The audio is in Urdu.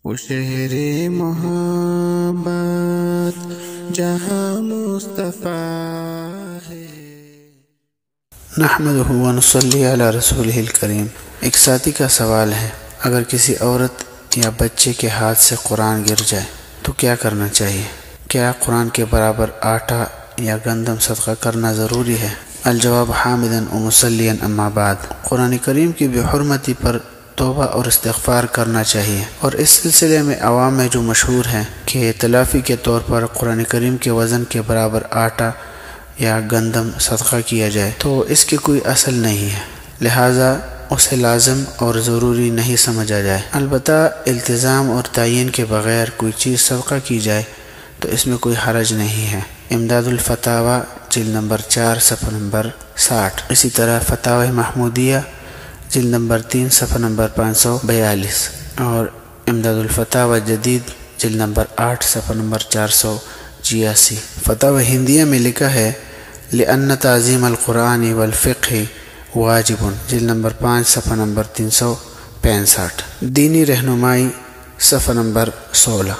وہ شہر محبت جہاں مصطفیٰ ہے۔ نحمدہ و نصلی علی رسولہ الکریم۔ ایک ساتھی کا سوال ہے، اگر کسی عورت یا بچے کے ہاتھ سے قرآن گر جائے تو کیا کرنا چاہیے؟ کیا قرآن کے برابر آٹا یا گندم صدقہ کرنا ضروری ہے؟ الجواب حامداً و مصلیاً اما بعد۔ قرآن کریم کی بے حرمتی پر توبہ اور استغفار کرنا چاہیے، اور اس سلسلے میں عوام میں جو مشہور ہے کہ تلافی کے طور پر قرآن کریم کے وزن کے برابر آٹا یا گندم صدقہ کیا جائے، تو اس کی کوئی اصل نہیں ہے، لہٰذا اسے لازم اور ضروری نہیں سمجھا جائے۔ البتہ التزام اور تعین کے بغیر کوئی چیز صدقہ کی جائے تو اس میں کوئی حرج نہیں ہے۔ امداد الفتاویٰ جلد نمبر 4 صفحہ نمبر 60، اسی طرح فتاوی محمودیہ جلد نمبر 3 صفحہ نمبر 542، اور امداد الفتاویٰ جدید جلد نمبر 8 صفحہ نمبر 486۔ فتاوی ہندیہ میں لکھا ہے لِأَنَّ تعظیم القرآن والفقہ واجب، جلد نمبر 5 صفحہ نمبر 365۔ دینی رہنمائی صفحہ نمبر 16۔